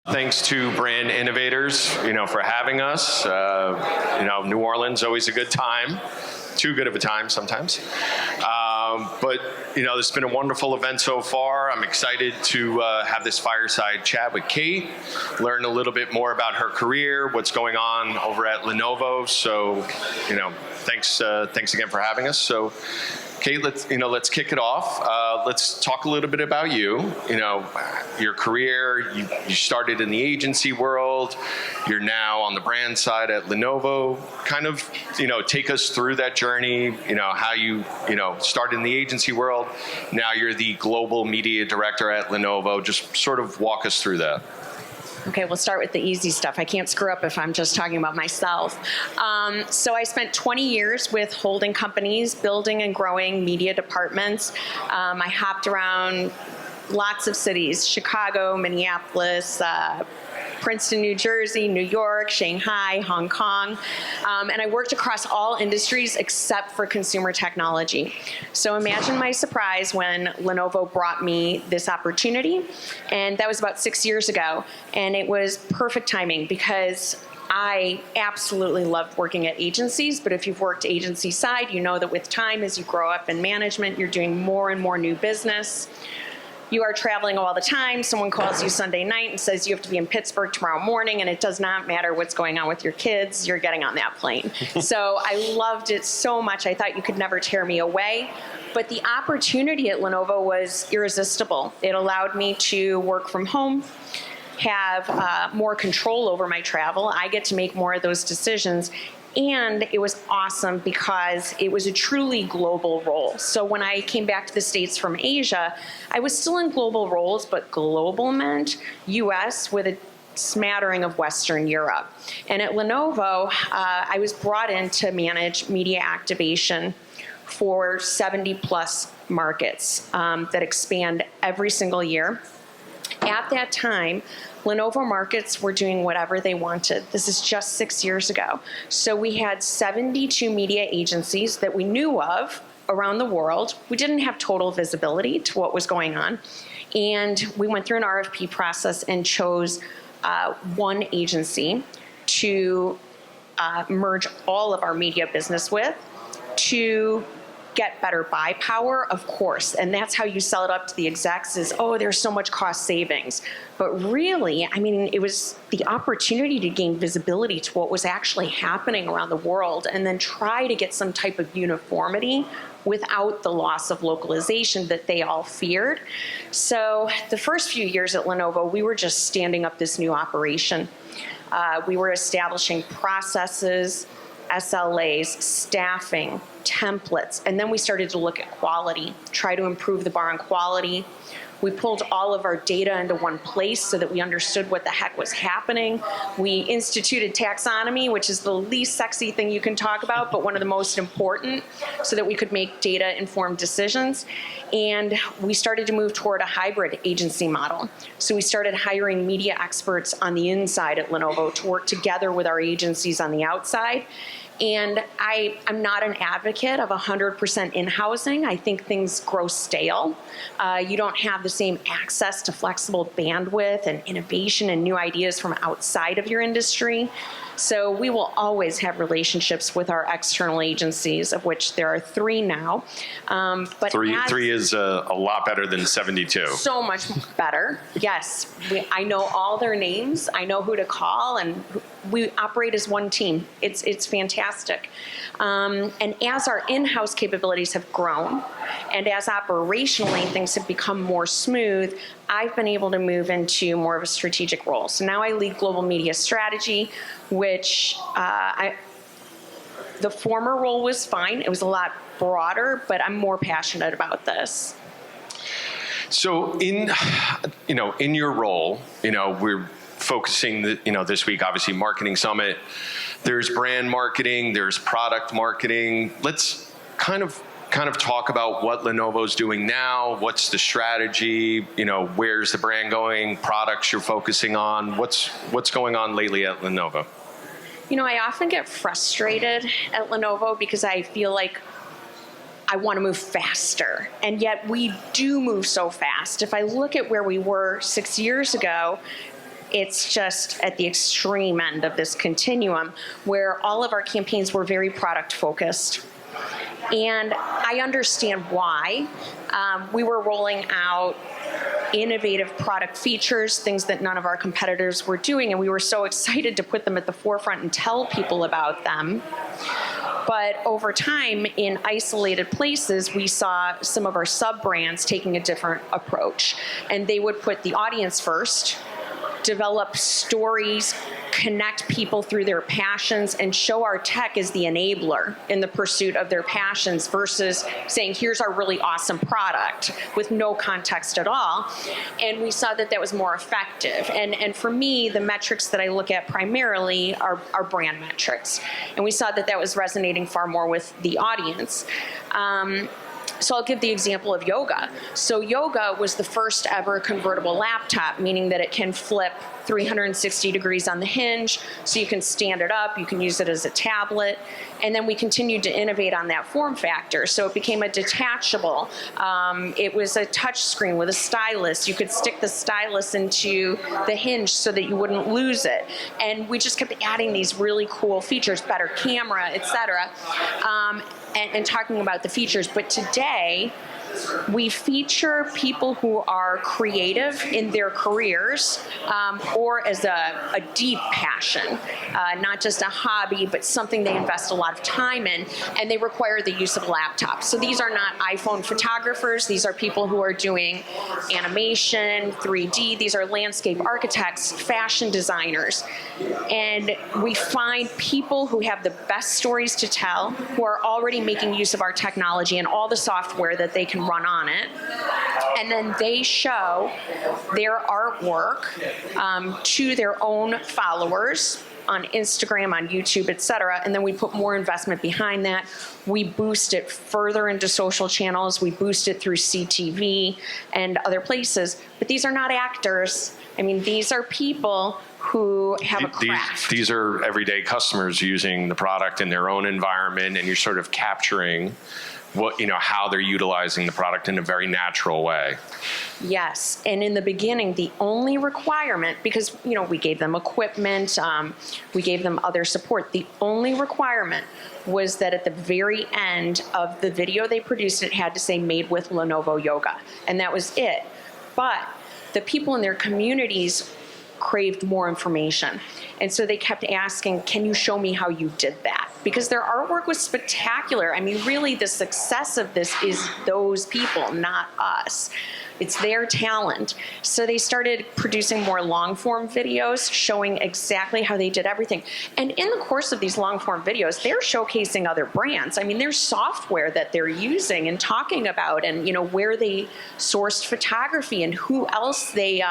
Thanks to Brand Innovators, for having us. New Orleans, always a good time. Too good of a time sometimes. But it's been a wonderful event so far. I'm excited to have this fireside chat with Kate, learn a little bit more about her career, what's going on over at Lenovo. So, thanks again for having us. So, Kate, let's kick it off. Let's talk a little bit about you. Your career. You started in the agency world. You're now on the brand side at Lenovo. Kind of, take us through that journey. How you, started in the agency world. Now you're the global media director at Lenovo. Just sort of walk us through that. Okay, we'll start with the easy stuff. I can't screw up if I'm just talking about myself. So I spent 20 years with holding companies, building and growing media departments. I hopped around lots of cities, Chicago, Minneapolis, Princeton, New Jersey, New York, Shanghai, Hong Kong, and I worked across all industries except for consumer technology. So imagine my surprise when Lenovo brought me this opportunity, and that was about 6 years ago, and it was perfect timing because I absolutely loved working at agencies, but if you've worked agency side, you know that with time, as you grow up in management, you're doing more and more new business. You are traveling all the time. Someone calls you Sunday night and says you have to be in Pittsburgh tomorrow morning, and it does not matter what's going on with your kids. You're getting on that plane. So I loved it so much. I thought you could never tear me away. But the opportunity at Lenovo was irresistible. It allowed me to work from home, have more control over my travel. I get to make more of those decisions. And it was awesome because it was a truly global role. So when I came back to the States from Asia, I was still in global roles, but global meant US with a smattering of Western Europe. And at Lenovo, I was brought in to manage media activation for 70 plus markets that expand every single year. At that time, Lenovo markets were doing whatever they wanted. This is just 6 years ago. So we had 72 media agencies that we knew of around the world. We didn't have total visibility to what was going on. And we went through an RFP process and chose one agency to merge all of our media business with to get better buy power, of course, and that's how you sell it up to the execs is, oh, there's so much cost savings. But really, it was the opportunity to gain visibility to what was actually happening around the world and then try to get some type of uniformity without the loss of localization that they all feared. So the first few years at Lenovo, we were just standing up this new operation. We were establishing processes, SLAs, staffing, templates, and then we started to look at quality, try to improve the bar on quality. We pulled all of our data into one place so that we understood what the heck was happening. We instituted taxonomy, which is the least sexy thing you can talk about, but one of the most important, so that we could make data-informed decisions. And we started to move toward a hybrid agency model. So we started hiring media experts on the inside at Lenovo to work together with our agencies on the outside. And I'm not an advocate of 100% in-housing. I think things grow stale. You don't have the same access to flexible bandwidth and innovation and new ideas from outside of your industry. So we will always have relationships with our external agencies, of which there are 3 now. But three is a lot better than 72. So much better, yes. I know all their names. I know who to call, and we operate as one team. It's fantastic. And as our in-house capabilities have grown, and as operationally things have become more smooth, I've been able to move into more of a strategic role. So now I lead global media strategy, which the former role was fine. It was a lot broader, but I'm more passionate about this. So in your role, we're focusing this week, obviously, Marketing Summit. There's brand marketing, there's product marketing. Let's kind of talk about what Lenovo's doing now. What's the strategy? Where's the brand going? Products you're focusing on? What's going on lately at Lenovo? I often get frustrated at Lenovo because I feel like I want to move faster, and yet we do move so fast. If I look at where we were 6 years ago, it's just at the extreme end of this continuum where all of our campaigns were very product focused. And I understand why. We were rolling out innovative product features, things that none of our competitors were doing, and we were so excited to put them at the forefront and tell people about them. But over time, in isolated places, we saw some of our sub-brands taking a different approach. And they would put the audience first, develop stories, connect people through their passions, and show our tech as the enabler in the pursuit of their passions versus saying, here's our really awesome product with no context at all. And we saw that that was more effective. And for me, the metrics that I look at primarily are brand metrics. And we saw that that was resonating far more with the audience. So I'll give the example of yoga. So yoga was the first ever convertible laptop, meaning that it can flip 360 degrees on the hinge, so you can stand it up, you can use it as a tablet, and then we continued to innovate on that form factor. So it became a detachable. It was a touch screen with a stylus. You could stick the stylus into the hinge so that you wouldn't lose it. And we just kept adding these really cool features, better camera, et cetera, and talking about the features. But today, we feature people who are creative in their careers or as a deep passion, not just a hobby, but something they invest a lot of time in, and they require the use of laptops. So these are not iPhone photographers. These are people who are doing animation, 3D. These are landscape architects, fashion designers. And we find people who have the best stories to tell, who are already making use of our technology and all the software that they can run on it, and then they show their artwork to their own followers on Instagram, on YouTube, et cetera, and then we put more investment behind that. We boost it further into social channels. We boost it through CTV and other places, but these are not actors. I mean, these are people who have a craft. These are everyday customers using the product in their own environment, and you're sort of capturing how they're utilizing the product in a very natural way. Yes, and in the beginning, the only requirement, because we gave them equipment, we gave them other support, the only requirement was that at the very end of the video they produced, it had to say made with Lenovo Yoga, and that was it. But the people in their communities craved more information. And so they kept asking, can you show me how you did that? Because their artwork was spectacular. I mean, really, the success of this is those people, not us. It's their talent. So they started producing more long-form videos showing exactly how they did everything. And in the course of these long-form videos, they're showcasing other brands. I mean, there's software that they're using and talking about, and where they sourced photography and who else they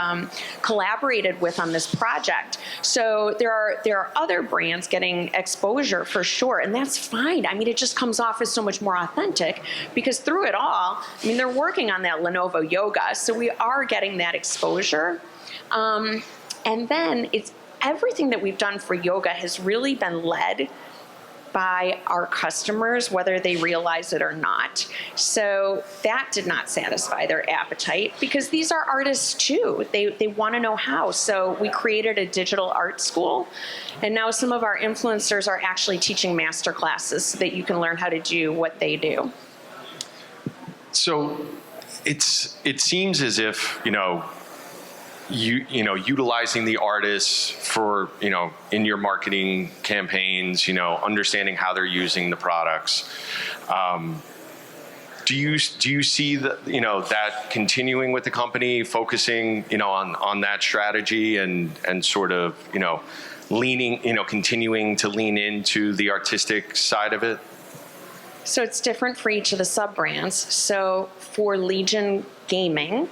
collaborated with on this project. So there are other brands getting exposure for sure, and that's fine. I mean, it just comes off as so much more authentic because through it all, I mean, they're working on that Lenovo Yoga. So we are getting that exposure. And then everything that we've done for yoga has really been led by our customers, whether they realize it or not. So that did not satisfy their appetite because these are artists too. They want to know how. So we created a digital art school, and now some of our influencers are actually teaching master classes so that you can learn how to do what they do. So it seems as if utilizing the artists for in your marketing campaigns, understanding how they're using the products. Do you see that continuing with the company, focusing on that strategy and sort of leaning continuing to lean into the artistic side of it? So it's different for each of the sub-brands. So for Legion Gaming,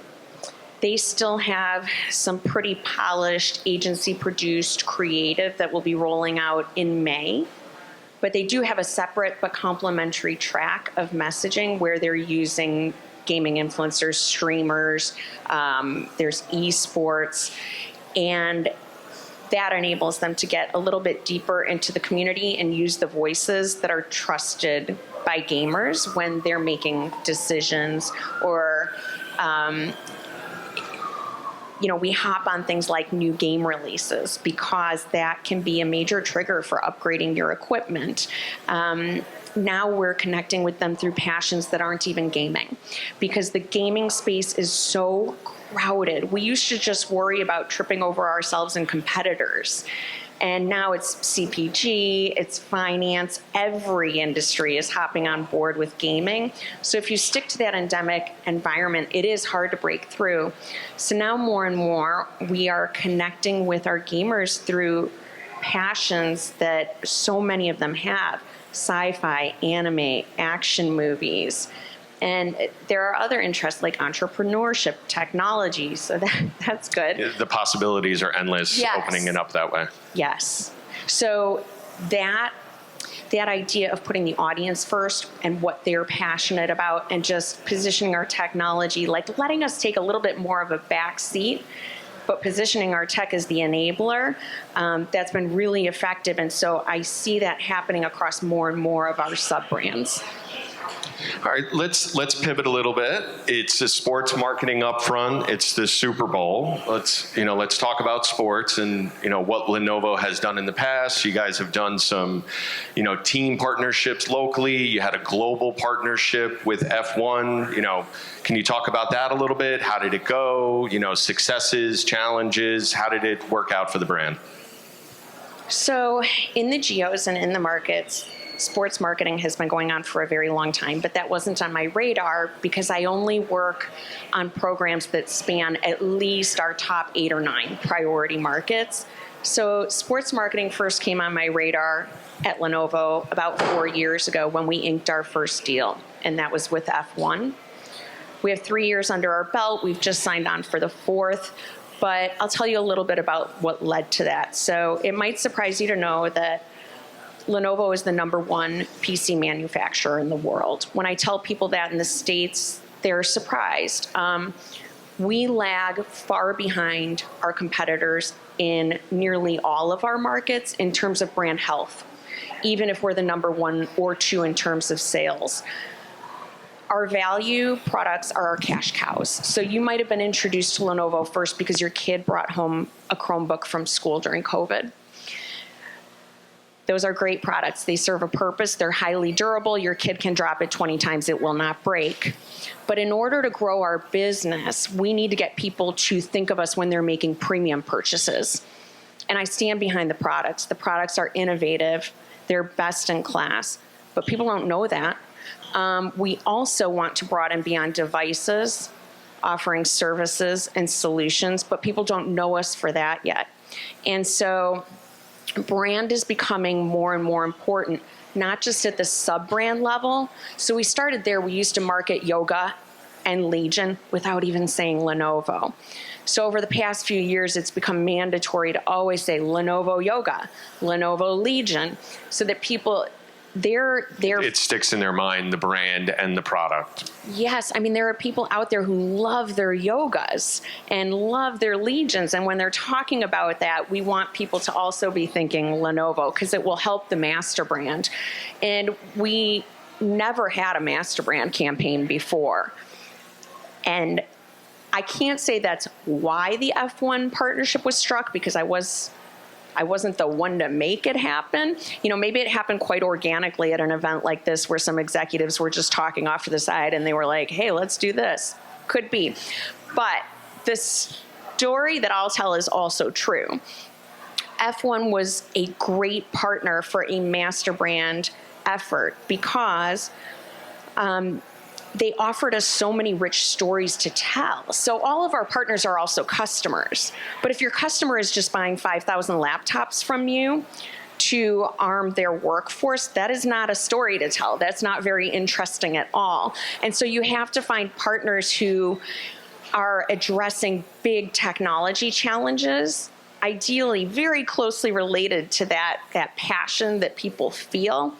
they still have some pretty polished agency-produced creative that will be rolling out in May. But they do have a separate but complementary track of messaging where they're using gaming influencers, streamers, there's esports, and that enables them to get a little bit deeper into the community and use the voices that are trusted by gamers when they're making decisions or we hop on things like new game releases because that can be a major trigger for upgrading your equipment. Now we're connecting with them through passions that aren't even gaming because the gaming space is so crowded. We used to just worry about tripping over ourselves and competitors. And now it's CPG, it's finance, every industry is hopping on board with gaming. So if you stick to that endemic environment, it is hard to break through. So now more and more, we are connecting with our gamers through passions that so many of them have. Sci-fi, anime, action movies. And there are other interests like entrepreneurship, technology, so that's good. The possibilities are endless, yes. Opening it up that way. Yes. So that idea of putting the audience first and what they're passionate about and just positioning our technology, like letting us take a little bit more of a back seat, but positioning our tech as the enabler, that's been really effective. And so I see that happening across more and more of our sub-brands. All right, let's pivot a little bit. It's a sports marketing upfront. It's the Super Bowl. Let's talk about sports and what Lenovo has done in the past. You guys have done some team partnerships locally. You had a global partnership with F1. Can you talk about that a little bit? How did it go? Successes, challenges. How did it work out for the brand? So in the geos and in the markets, sports marketing has been going on for a very long time, but that wasn't on my radar because I only work on programs that span at least our top 8 or 9 priority markets. So sports marketing first came on my radar at Lenovo about 4 years ago when we inked our first deal, and that was with F1. We have 3 years under our belt. We've just signed on for the 4th, but I'll tell you a little bit about what led to that. So it might surprise you to know that Lenovo is the #1 PC manufacturer in the world. When I tell people that in the States, they're surprised. We lag far behind our competitors in nearly all of our markets in terms of brand health, even if we're the #1 or 2 in terms of sales. Our value products are our cash cows. So you might have been introduced to Lenovo first because your kid brought home a Chromebook from school during COVID. Those are great products. They serve a purpose. They're highly durable. Your kid can drop it 20 times. It will not break. But in order to grow our business, we need to get people to think of us when they're making premium purchases. And I stand behind the products. The products are innovative. They're best in class. But people don't know that. We also want to broaden beyond devices, offering services and solutions, but people don't know us for that yet. And so brand is becoming more and more important, not just at the sub-brand level. So we started there. We used to market Yoga and Legion without even saying Lenovo. So over the past few years, it's become mandatory to always say Lenovo Yoga, Lenovo Legion, so that people, it sticks in their mind, the brand and the product. Yes. I mean, there are people out there who love their yogas and love their Legions. And when they're talking about that, we want people to also be thinking Lenovo because it will help the master brand. And we never had a master brand campaign before. And I can't say that's why the F1 partnership was struck because I wasn't the one to make it happen. Maybe it happened quite organically at an event like this where some executives were just talking off to the side and they were like, hey, let's do this. Could be. But the story that I'll tell is also true. F1 was a great partner for a master brand effort because they offered us so many rich stories to tell. So all of our partners are also customers. But if your customer is just buying 5,000 laptops from you to arm their workforce, that is not a story to tell. That's not very interesting at all. And so you have to find partners who are addressing big technology challenges, ideally very closely related to that passion that people feel.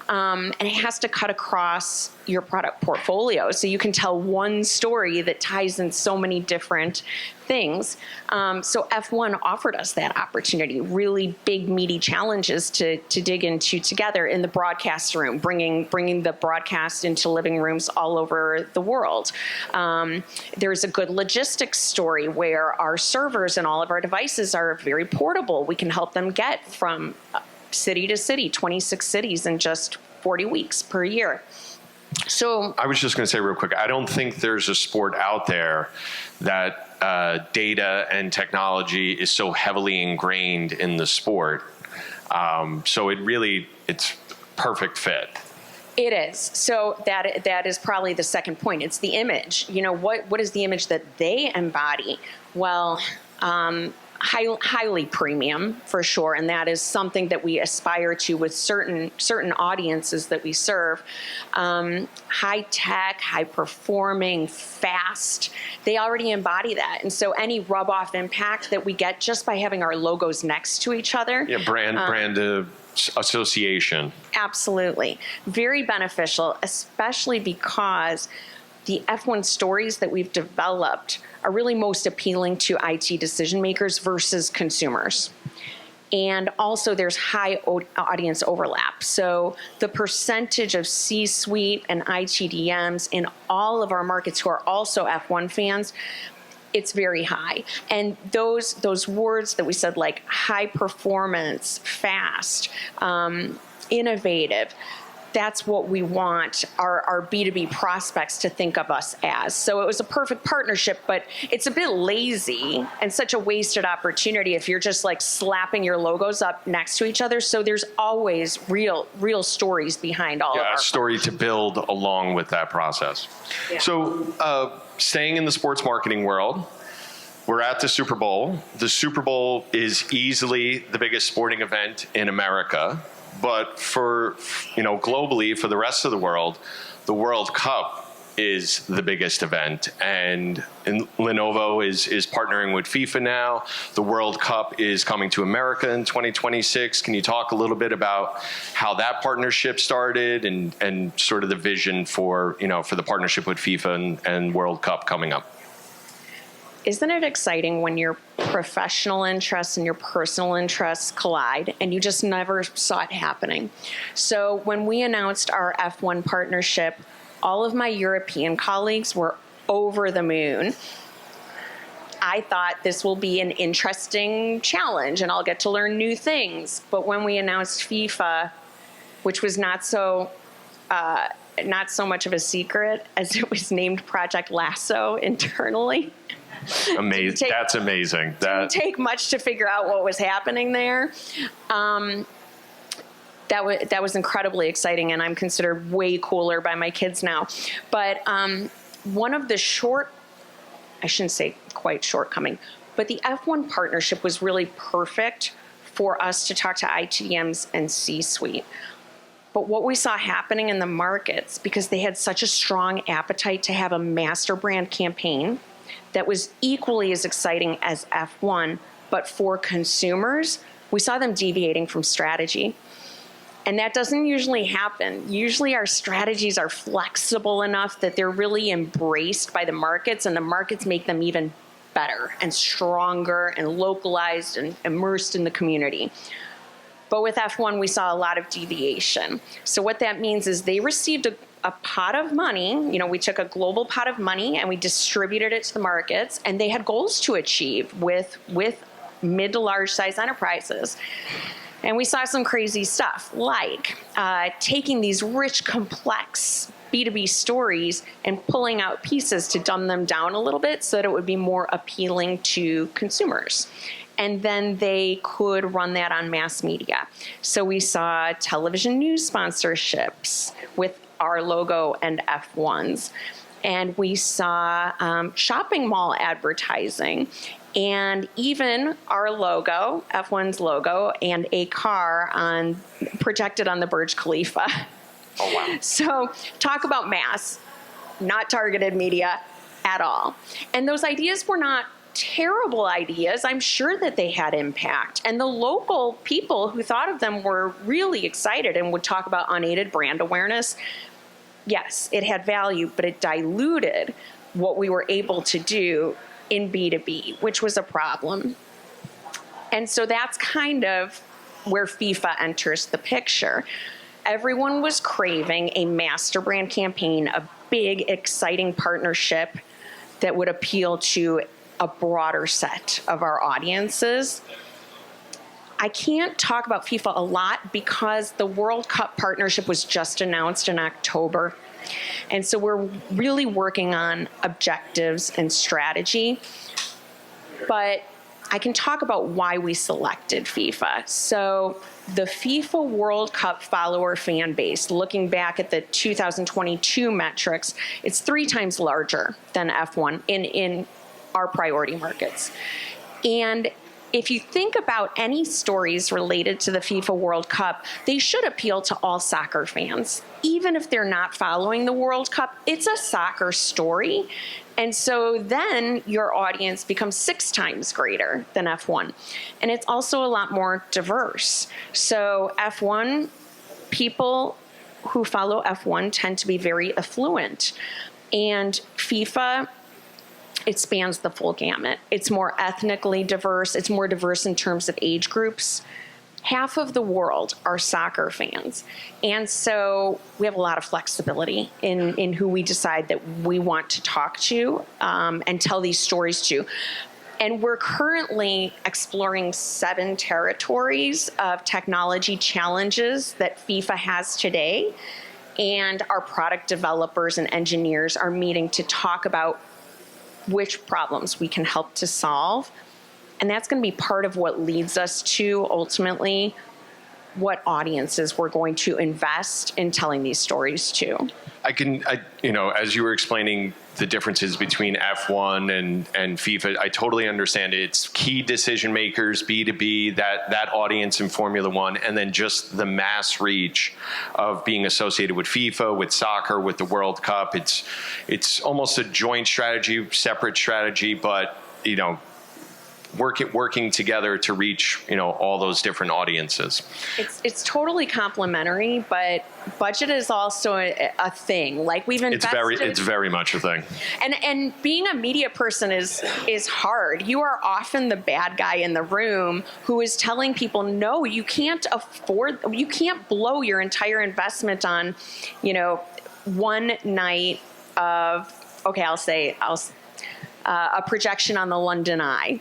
And it has to cut across your product portfolio. So you can tell one story that ties in so many different things. So F1 offered us that opportunity, really big, meaty challenges to dig into together in the broadcast room, bringing the broadcast into living rooms all over the world. There's a good logistics story where our servers and all of our devices are very portable. We can help them get from city to city, 26 cities in just 40 weeks per year. So I was just going to say real quick, I don't think there's a sport out there that data and technology is so heavily ingrained in the sport. So it's perfect fit. it is. So that is probably the second point. It's the image. You know, what is the image that they embody? Well, highly premium for sure, and that is something that we aspire to with certain audiences that we serve. High tech, high performing, fast. They already embody that, and so any rub off impact that we get just by having our logos next to each other. Yeah, brand association. Absolutely, very beneficial, especially because the F1 stories that we've developed are really most appealing to IT decision makers versus consumers. And also there's high audience overlap. So the percentage of C-suite and ITDMs in all of our markets who are also F1 fans, it's very high. And those words that we said, like high performance, fast, innovative, that's what we want our B2B prospects to think of us as. So it was a perfect partnership, but it's a bit lazy and such a wasted opportunity if you're just like slapping your logos up next to each other. So there's always real stories behind all of our a story to build along with that process. Yeah. So staying in the sports marketing world, we're at the Super Bowl. The Super Bowl is easily the biggest sporting event in America. But for, globally, for the rest of the World Cup is the biggest event. And Lenovo is partnering with FIFA now. The World Cup is coming to America in 2026. Can you talk a little bit about how that partnership started and sort of the vision for the partnership with FIFA and World Cup coming up? Isn't it exciting when your professional interests and your personal interests collide, and you just never saw it happening? So when we announced our F1 partnership, all of my European colleagues were over the moon. I thought this will be an interesting challenge and I'll get to learn new things. But when we announced FIFA, which was not so much of a secret as it was named Project Lasso internally. Amazing. That's amazing. Didn't take much to figure out what was happening there. That was incredibly exciting, and I'm considered way cooler by my kids now. But one of the I shouldn't say quite shortcoming, but the F1 partnership was really perfect for us to talk to ITMs and C-suite. But what we saw happening in the markets, because they had such a strong appetite to have a master brand campaign that was equally as exciting as F1, but for consumers, we saw them deviating from strategy. And that doesn't usually happen. Usually our strategies are flexible enough that they're really embraced by the markets, and the markets make them even better and stronger and localized and immersed in the community. But with F1, we saw a lot of deviation. So what that means is they received a pot of money. We took a global pot of money and we distributed it to the markets, and they had goals to achieve with mid to large size enterprises. And we saw some crazy stuff, like taking these rich, complex B2B stories and pulling out pieces to dumb them down a little bit so that it would be more appealing to consumers. And then they could run that on mass media. So we saw television news sponsorships with our logo and F1's. And we saw shopping mall advertising, and even our logo, F1's logo, and a car projected on the Burj Khalifa. Oh, wow. So talk about mass, not targeted media at all. And those ideas were not terrible ideas, I'm sure that they had impact. And the local people who thought of them were really excited and would talk about unaided brand awareness. Yes, it had value, but it diluted what we were able to do in B2B, which was a problem. And so that's kind of where FIFA enters the picture. Everyone was craving a master brand campaign, a big, exciting partnership that would appeal to a broader set of our audiences. I can't talk about FIFA a lot because the World Cup partnership was just announced in October. And so we're really working on objectives and strategy. But I can talk about why we selected FIFA. So the FIFA World Cup follower fan base, looking back at the 2022 metrics, it's 3 times larger than F1 in our priority markets. And if you think about any stories related to the FIFA World Cup, they should appeal to all soccer fans. Even if they're not following the World Cup, it's a soccer story. And so then your audience becomes 6 times greater than F1. And it's also a lot more diverse. So F1, people who follow F1 tend to be very affluent. And FIFA, it spans the full gamut. It's more ethnically diverse. It's more diverse in terms of age groups. Half of the world are soccer fans. And so we have a lot of flexibility in who we decide that we want to talk to and tell these stories to. And we're currently exploring 7 territories of technology challenges that FIFA has today. And our product developers and engineers are meeting to talk about which problems we can help to solve. And that's going to be part of what leads us to ultimately what audiences we're going to invest in telling these stories to. As you were explaining the differences between F1 and FIFA, I totally understand it. It's key decision makers, B2B, that audience in Formula One, and then just the mass reach of being associated with FIFA, with soccer, with the World Cup. It's almost a joint strategy, separate strategy, but working together to reach all those different audiences. It's totally complementary, but budget is also a thing. Like we've invested. It's very much a thing. And being a media person is hard. You are often the bad guy in the room who is telling people, no, you can't blow your entire investment on, one night of, a projection on the London Eye.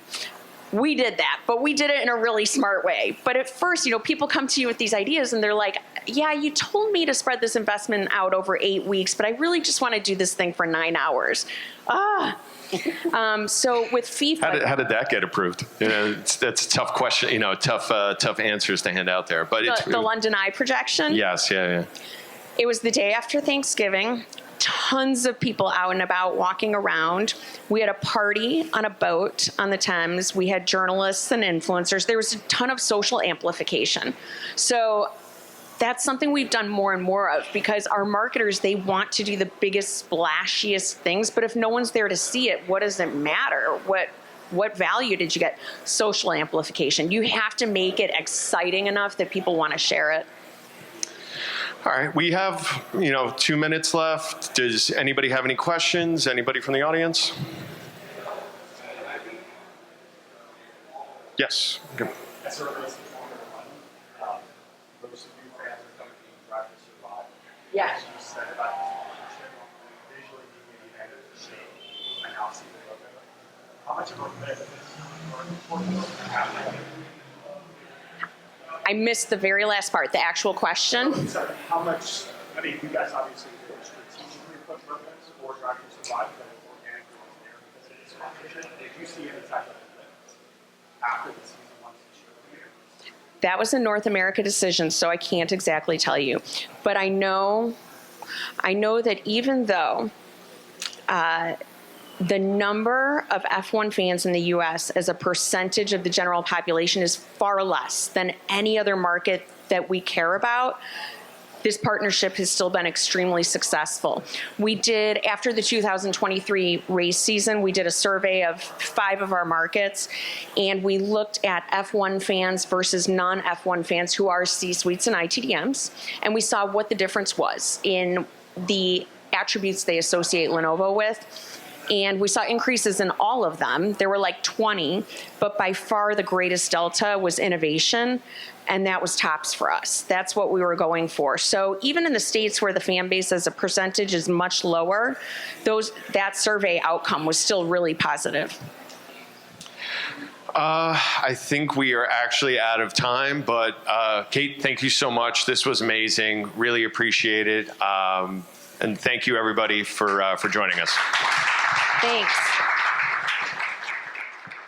We did that, but we did it in a really smart way. But at first, people come to you with these ideas and they're like, yeah, you told me to spread this investment out over 8 weeks, but I really just want to do this thing for 9 hours. So with FIFA, how did that get approved? That's a tough question. Tough answers to hand out there. But the London Eye projection. Yes, yeah. It was the day after Thanksgiving. Tons of people out and about walking around. We had a party on a boat on the Thames. We had journalists and influencers. There was a ton of social amplification. So that's something we've done more and more of because our marketers, they want to do the biggest, splashiest things. But if no one's there to see it, what does it matter? What value did you get? Social amplification. You have to make it exciting enough that people want to share it. All right, we have 2 minutes left. Does anybody have any questions? Anybody from the audience? Yes. Okay. Most of you fans are coming to Drive to Survive. Yes. You said about this partnership, visually being the edit of the show, and now see the logo. How much of a benefit or importance does it have? I missed the very last part, the actual question. So how much, you guys obviously did strategically put purpose for Drive to Survive, but organically was there because it is a partnership. Did you see any type of benefits after the season once the show? That was a North America decision, so I can't exactly tell you. But I know that even though the number of F1 fans in the U.S. as a percentage of the general population is far less than any other market that we care about, this partnership has still been extremely successful. We did, after the 2023 race season, we did a survey of 5 of our markets, and we looked at F1 fans versus non-F1 fans who are C-suites and ITDMs, and we saw what the difference was in the attributes they associate Lenovo with. And we saw increases in all of them. There were like 20, but by far the greatest delta was innovation, and that was tops for us. That's what we were going for. So even in the states where the fan base as a percentage is much lower, that survey outcome was still really positive. I think we are actually out of time, but Kate, thank you so much. This was amazing. Really appreciate it. And thank you, everybody, for joining us. Thanks.